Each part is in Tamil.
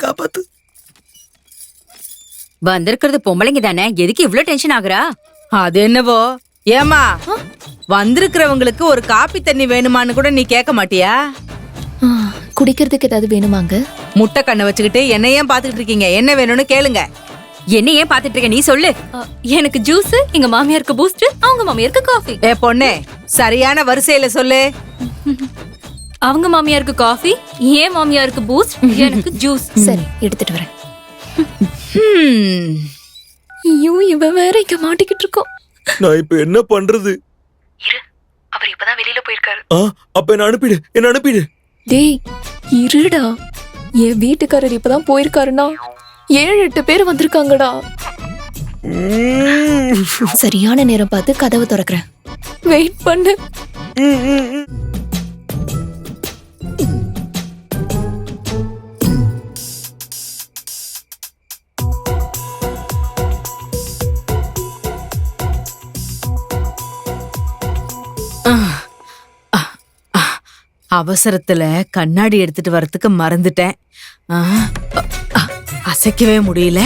காப்பாத்து. வந்திருக்கிறது பொம்பளைங்க தானே, எதுக்கு இவ்ளோ டென்ஷன் ஆகுறா? அது என்னவோ. ஏமா, வந்திருக்கிறவங்களுக்கு ஒரு காப்பி தண்ணி வேணுமான்னு கூட நீ கேட்க மாட்டியா? குடிக்கிறதுக்கு ஏதாவது வேணுமாங்க? முட்டை கண்ணை வச்சுக்கிட்டு என்ன ஏன் பாத்துக்கிட்டு இருக்கீங்க? என்ன வேணும்னு கேளுங்க. என்ன ஏன் பாத்துட்டு இருக்க, நீ சொல்லு. எனக்கு ஜூஸ், எங்க மாமியாருக்கு பூஸ்ட், அவங்க மாமியாருக்கு காஃபி. ஏ பொண்ணே, சரியான வரிசையில சொல்லு. அவங்க மாமியாருக்கு காஃபி, ஏன் மாமியாருக்கு பூஸ்ட், எனக்கு ஜூஸ். சரி, எடுத்துட்டு வரேன். ஐயோ, இவ வேற இங்க மாட்டிக்கிட்டு இருக்கோம். நான் இப்ப என்ன பண்றது? இரு, அவர் இப்பதான் வெளியில போயிருக்காரு. அப்ப என்ன அனுப்பிடு. டேய் இருடா, என் வீட்டுக்காரர் இப்பதான் போயிருக்காருன்னா 7-8 பேர் வந்திருக்காங்கடா. சரியான நேரம் பார்த்து கதவை திறக்கிறேன். வெயிட் பண்ணு. அவசரத்துல கண்ணாடி எடுத்துட்டு வரதுக்கு மறந்துட்டேன். அசைக்கவே முடியல,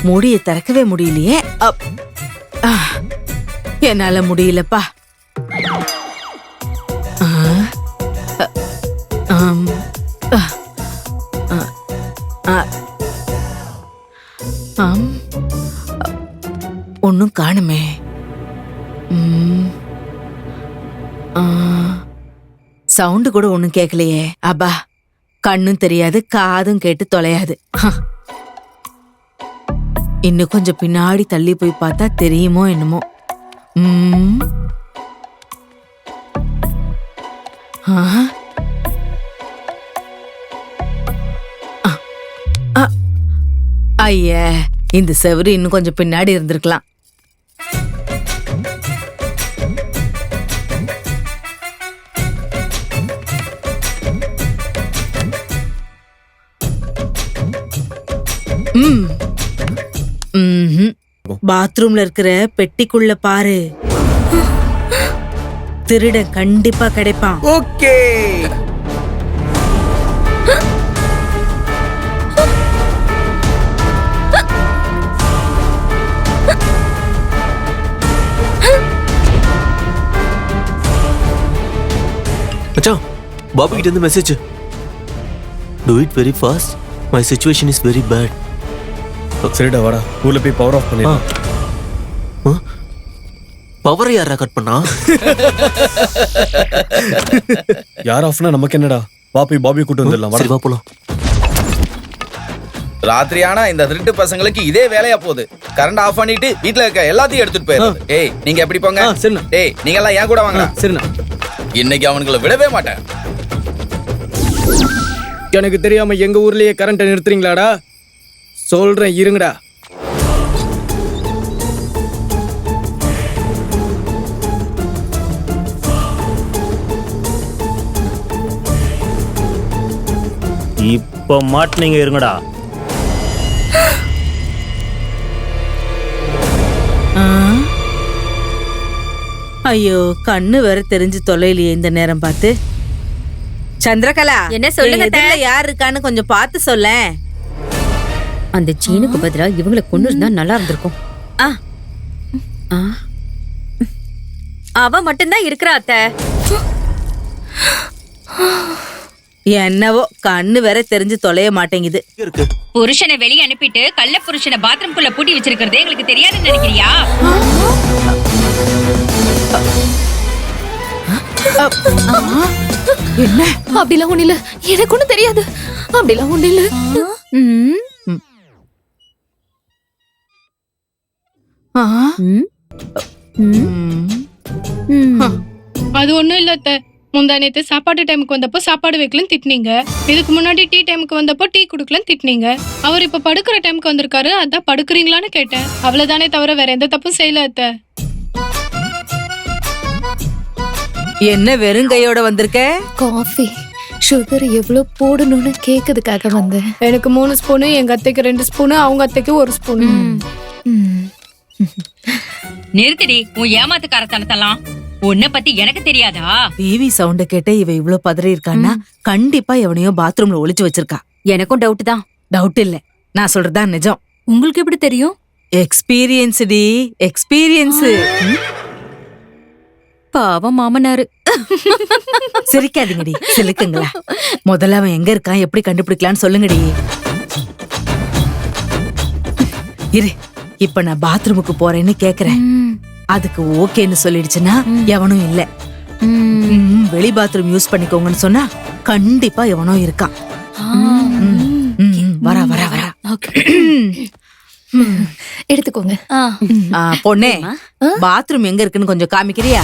மூடிய திறக்கவே முடியலையே. என்னால முடியலப்பா. ஒன்னும் காணுமே. சவுண்டு கூட ஒண்ணும் கேட்கலையே. அப்பா, கண்ணும் தெரியாது, காதும் கேட்டு தொலையாது. இன்னும் கொஞ்சம் பின்னாடி தள்ளி போய் பார்த்தா தெரியுமோ என்னமோ. ஐய, இந்த செவரு இன்னும் கொஞ்சம் பின்னாடி இருந்திருக்கலாம். பாத்ரூம்ல இருக்கிற பெட்டிக்குள்ள பாரு, திருடன் கண்டிப்பா கிடைப்பான். ஓகே. மச்சான், பாபு கிட்ட இருந்து message. Do it very fast. My situation is very bad. சரிடா, வாடா, ஊர்ல போய் பவர் ஆஃப் பண்ணிடலாம். பவர் யாரா கட் பண்ணா? யார் ஆஃப்னா நமக்கு என்னடா? வா போய் பாபி கூட்டு வந்துடலாம். சரி, வா போலாம். ராத்திரி ஆனா இந்த திருட்டு பசங்களுக்கு இதே வேலையா போகுது. கரண்ட் ஆஃப் பண்ணிட்டு வீட்ல இருக்க எல்லாத்தையும் எடுத்துட்டு போயிரு. ஏய், நீங்க எப்படி போங்க. டேய், நீங்க எல்லாம் ஏன் கூட வாங்க. சரிண்ணா. இன்னைக்கு அவனுங்களை விடவே மாட்டேன். எனக்கு தெரியாம எங்க ஊர்லயே கரண்ட நிறுத்துறீங்களாடா? சொல்றேன், இருங்கடா. இப்ப மாட்டினீங்க, இருங்கடா. ஐயோ, கண்ணு வேற தெரிஞ்சு தொலைலையே இந்த நேரம் பார்த்து. சந்திரகலா, என்ன சொல்லுங்க? யார் இருக்கான்னு கொஞ்சம் பார்த்து சொல்ல. அந்த சீனுக்கு பதிலா இவங்களை கொண்டு இருந்தா நல்லா இருந்திருக்கும். அவ மட்டும்தான் இருக்கிறா அத்தை. என்னவோ கண்ணு வேற தெரிஞ்சு தொலைய மாட்டேங்குது. புருஷனை வெளியே அனுப்பிட்டு கள்ள புருஷனை பாத்ரூம்குள்ள பூட்டி வச்சிருக்கிறது எங்களுக்கு தெரியாதுன்னு நினைக்கிறியா? என்ன? அப்படிலாம் ஒண்ணு இல்ல, எனக்கு ஒண்ணும் தெரியாது. அப்படிலாம் ஒண்ணு இல்ல. அது ஒண்ணும் இல்ல அத்தை. முந்தா நேத்து சாப்பாடு டைமுக்கு வந்தப்போ சாப்பாடு வைக்கலன்னு திட்டினீங்க. இதுக்கு முன்னாடி டீ டைமுக்கு வந்தப்போ டீ குடுக்கலன்னு திட்டினீங்க. அவர் இப்ப படுக்கிற டைமுக்கு வந்திருக்காரு, அதான் படுக்கிறீங்களான்னு கேட்டேன். அவ்வளவுதானே தவிர வேற எந்த தப்பும் செய்யல அத்தை. என்ன வெறும் கையோட வந்திருக்க? காஃபி சுகர் எவ்வளவு போடணும்னு கேக்குறதுக்காக வந்தேன். எனக்கு 3 ஸ்பூனு, எங்க அத்தைக்கு 2 ஸ்பூனு, அவங்க அத்தைக்கு 1 ஸ்பூனு. நிறுத்தடி உன் ஏமாத்துக்காரத்தனத்தெல்லாம். உன்னை பத்தி எனக்கு தெரியாதா? டிவி சவுண்ட கேட்ட இவ இவ்ளோ பதறி இருக்கான்னா கண்டிப்பா எவனையோ பாத்ரூம்ல ஒளிச்சு வச்சிருக்கா. எனக்கும் டவுட் தான். டவுட் இல்ல, நான் சொல்றதுதான் நிஜம். உங்களுக்கு எப்படி தெரியும்? எக்ஸ்பீரியன்ஸ் டி, எக்ஸ்பீரியன்ஸ். பாவம் மாமனாரு. சிரிக்காதீங்கடி, சிலுக்குங்களா. முதல்ல அவன் எங்க இருக்கான், எப்படி கண்டுபிடிக்கலாம்னு சொல்லுங்கடி. இரு, இப்ப நான் பாத்ரூமுக்கு போறேன்னு கேக்குறேன். அதுக்கு ஓகேன்னு சொல்லிடுச்சுன்னா எவனும் இல்ல. வெளி பாத்ரூம் யூஸ் பண்ணிக்கோங்கன்னு சொன்னா கண்டிப்பா எவனோ இருக்கான். வரா வரா வரா. எடுத்துக்கோங்க. பொண்ணே, பாத்ரூம் எங்க இருக்குன்னு கொஞ்சம் காமிக்கிறியா?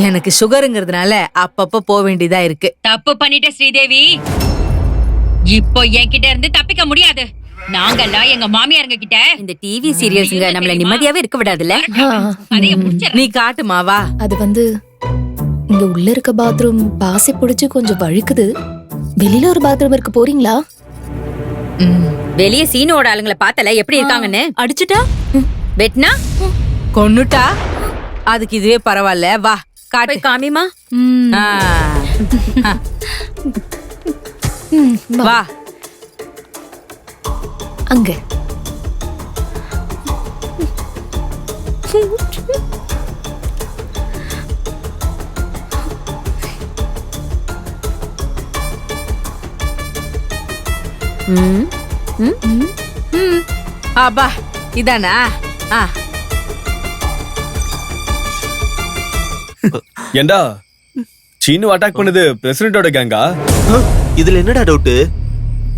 எனக்கு சுகருங்கிறதுனால அப்பப்ப போக வேண்டியதா இருக்கு. தப்பு பண்ணிட்ட ஸ்ரீதேவி. இப்போ என்கிட்ட இருந்து தப்பிக்க முடியாது. நாங்கெல்லாம் எங்க மாமியாருங்க கிட்ட இந்த டிவி சீரியல்ஸ்ங்க நம்மள நிம்மதியாவே இருக்க விடாதுல்ல. அதைய முடிச்சிடறேன். நீ காட்டுமாவா? அது வந்து இங்க உள்ள இருக்க பாத்ரூம் பாசி பிடிச்சு கொஞ்சம் வழுக்குது. வெளியில ஒரு பாத்ரூம் இருக்கு, போறீங்களா? வெளிய சீனோட ஆளுங்களை பார்த்தல எப்படி இருக்காங்கன்னு. அடிச்சுட்டா வெட்னா கொன்னுட்டா அதுக்கு இதுவே பரவாயில்ல. வா காட்டு. போய் காமிமா. வா அங்க. அப்பா இதானா? ஏண்டா சீனு அட்டாக் பண்ணது பிரசிடென்ட்டோட கேங்கா? இதுல என்னடா டவுட்?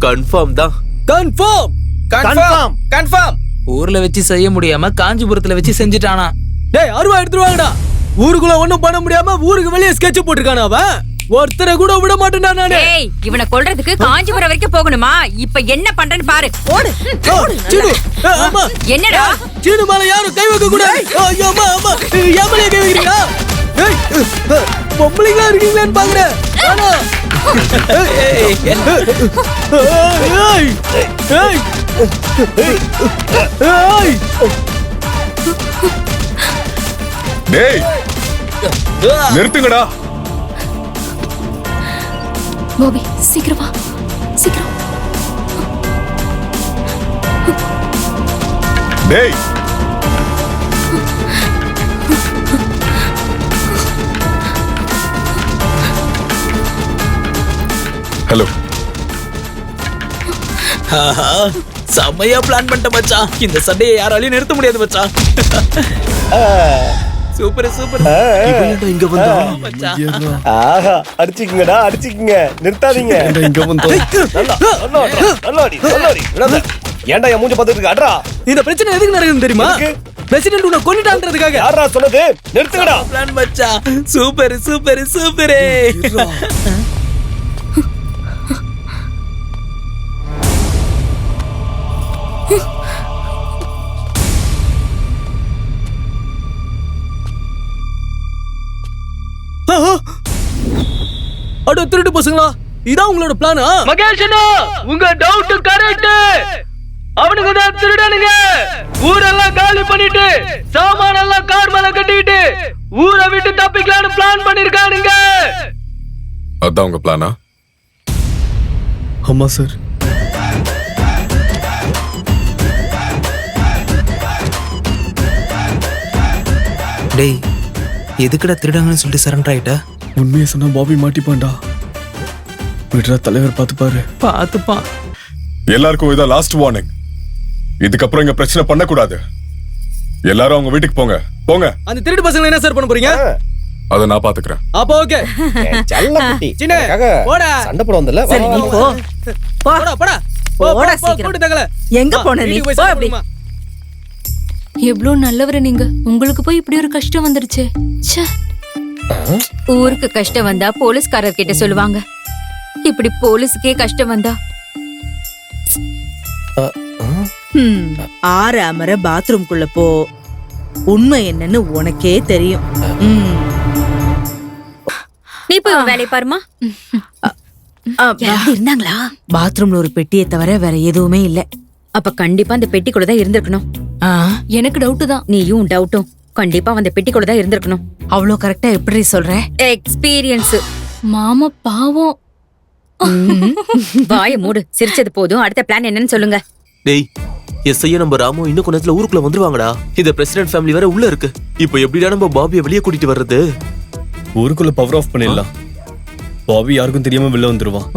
கன்ஃபார்ம் தான். Confirm confirm confirm. ஊர்ல வச்சு செய்ய முடியாம காஞ்சிபுரத்துல வச்சு செஞ்சுட்டானா. டேய் அருவா எடுத்துருவாங்கடா. ஊருக்குள்ள ஒண்ணும் பண்ண முடியாம ஊருக்கு வெளியே ஸ்கெட்ச் போட்டுருக்கானா அவன். ஒருத்தரை கூட விட மாட்டேன்டா நானு. ஏய், இவனை கொல்றதுக்கு காஞ்சிபுரம் வரைக்கும் போகணுமா? இப்ப என்ன பண்றேன்னு பாரு. ஓடு. சீனு, அம்மா. என்னடா? சீனு மேல யாரும் கை வைக்க கூடாது. ஐயோ அம்மா அம்மா, ஏமலே கை வைக்கிறீங்க? ஏய், பொம்பளைங்களா இருக்கீங்களான்னு பாக்குறேன். ஆனா ஏய் ஏய் ஏய் ஏய் டேய் நிறுத்துங்கடா. பாபி சீக்கிரம் வா, சீக்கிரம். டேய் ஹலோ. செம்மையா பிளான் பண்ணிட்ட மச்சான். இந்த சண்டையை யாராலையும் நிறுத்த முடியாது மச்சான். Super super. இங்க வந்தா ஆஹா, அடிச்சுக்குங்கடா, அடிச்சுக்குங்க, நிறுத்தாதீங்க. இங்க வந்து ஏன்டா என் மூஞ்ச பார்த்துட்டு இருக்க? அட்ரா. இந்த பிரச்சனை எதுக்கு நடக்குதுன்னு தெரியுமா? பிரசிடென்ட் உன்னை கொன்னுட்டான்றதுக்காக. யாரா சொன்னது? நிறுத்துங்கடா. பிளான் மச்சான். Super super super. அட திருட்டு பசங்களா, இதான் உங்களோட பிளானா? மகேஷ் அண்ணா, உங்க டவுட் கரெக்ட். அவனுங்க தான் திருடனுங்க. ஊரெல்லாம் காலி பண்ணிட்டு சாமானெல்லாம் கார் மேல கட்டிட்டு ஊரை விட்டு தப்பிக்கலாம்னு பிளான் பண்ணிருக்கானுங்க. அதான் உங்க பிளானா? ஆமா சார். டேய், எதுக்குடா திருடங்கன்னு சொல்லிட்டு சரண்டர் ஆயிட்ட? உண்மையை சொன்னா பாபி மாட்டிப்பான்டா. விடுறா, தலைவர் பாத்துப்பாரு. பாத்துப்பான். எல்லாருக்கும் இதான் லாஸ்ட் வார்னிங். இதுக்கப்புறம் இங்க பிரச்சனை பண்ணக்கூடாது. எல்லாரும் அவங்க வீட்டுக்கு போங்க. போங்க. அந்த திருட்டு பசங்களை என்ன சார் பண்ண போறீங்க? அதை நான் பாத்துக்கிறேன். அப்ப ஓகே. சின்ன போடா. சண்டை போட வந்தல. சரி நீ போ. போடா போடா. போடா சீக்கிரம். எங்க போன நீ? போ அப்படி. எவ்வளவு நல்லவரு நீங்க. உங்களுக்கு போய் இப்படி ஒரு கஷ்டம் வந்துருச்சு. ச்சே. ஊருக்கு கஷ்டம் வந்தா போலீஸ்காரர் கிட்ட சொல்லுவாங்க. இப்படி போலீஸுக்கே கஷ்டம் வந்தா ஆறாமற பாத்ரூம்குள்ள போ. உண்மை என்னன்னு உனக்கே தெரியும். நீ போய் உன் வேலையை பாருமா. இருந்தாங்களா? பாத்ரூம்ல ஒரு பெட்டியை தவிர வேற எதுவுமே இல்ல. அப்ப கண்டிப்பா அந்த பெட்டிக்குள்ள தான் இருந்திருக்கணும். எனக்கு டவுட் தான். நீயும் டவுட்டும். கண்டிப்பா அந்த பெட்டிக்குள்ள தான் இருந்திருக்கணும். அவ்வளோ கரெக்டா எப்படி சொல்ற? எக்ஸ்பீரியன்ஸ். மாமா பாவம். வாய மூடு, சிரிச்சது போதும். அடுத்த பிளான் என்னன்னு சொல்லுங்க. டேய் எஸ்ஐயா நம்ம ராமு இன்னும் கொஞ்ச நேரத்துல ஊருக்குள்ள வந்துருவாங்கடா. இந்த பிரசிடென்ட் ஃபேமிலி வேற உள்ள இருக்கு. இப்போ எப்படிடா நம்ம பாபியை வெளியே கூட்டிட்டு வர்றது? ஊருக்குள்ள பவர் ஆஃப் பண்ணிடலாம். பாபி யாருக்கும் தெரியாம வெளில வந்துருவான்.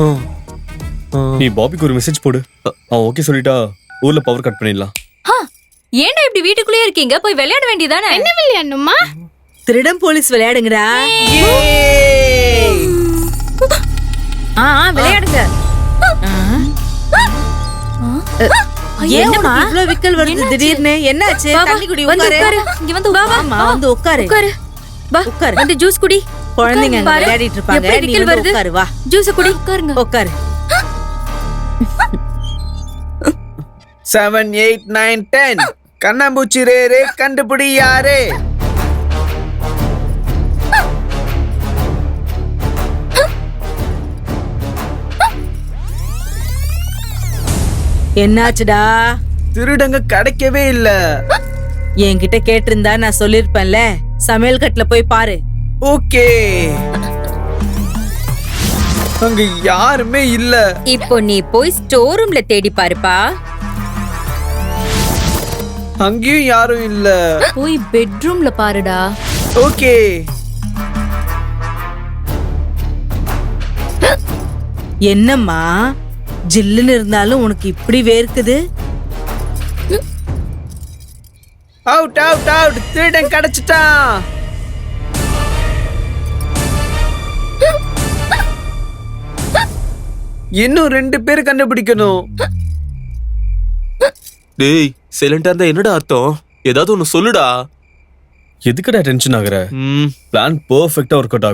நீ பாபிக்கு ஒரு மெசேஜ் போடு. அவன் ஓகே சொல்லிட்டா ஊர்ல பவர் கட் பண்ணிடலாம். ஏன்டா இப்படி வீட்டுக்குள்ளேயே இருக்கீங்க? போய் விளையாட வேண்டியதானே. என்ன விளையாடணுமா? திருடன் போலீஸ் விளையாடுங்கடா. விளையாடுங்க. என்னம்மா இவ்ளோ விக்கல் வருது திடீர்னு? என்னாச்சு? தண்ணி குடி, உட்காரு. இங்க வந்து உட்காரு. ஆமா வந்து உட்காரு. வா உட்காரு. வந்து ஜூஸ் குடி. குழந்தைங்க அங்க பாரு, விளையாடிட்டு இருப்பாங்க. எப்படி நீ விக்கல் வந்து வருது? உட்காரு. வா ஜூஸ் குடி. உட்காருங்க. உட்காரு. 7 8 9 10 கண்ணாம்பூச்சி ரே கண்டுபிடி யாரே. என்னாச்சுடா? திருடங்க கிடைக்கவே இல்ல. என்கிட்ட கேட்டிருந்தா நான் சொல்லிருப்பேன்ல. சமையல் கட்டுல போய் பாரு. ஓகே. அங்க யாருமே இல்ல. இப்போ நீ போய் ஸ்டோர் ரூம்ல தேடி பாருப்பா. அங்கேயும் யாரும் இல்ல. போய் பெட்ரூம்ல பாருடா. ஓகே. என்னம்மா ஜில்லுன்னு இருந்தாலும் உனக்கு இப்படி வேர்க்குது? அவுட் அவுட் அவுட், திருடன் கிடைச்சிட்டான். இன்னும் 2 பேர் கண்டுபிடிக்கணும். டேய் சைலண்டா இருந்தா என்னடா அர்த்தம்? ஏதாவது ஒன்னு சொல்லுடா. எதுக்குடா டென்ஷன் ஆகுற? ம் பிளான் பெர்ஃபெக்ட்டா ஒர்க் அவுட் ஆகும்.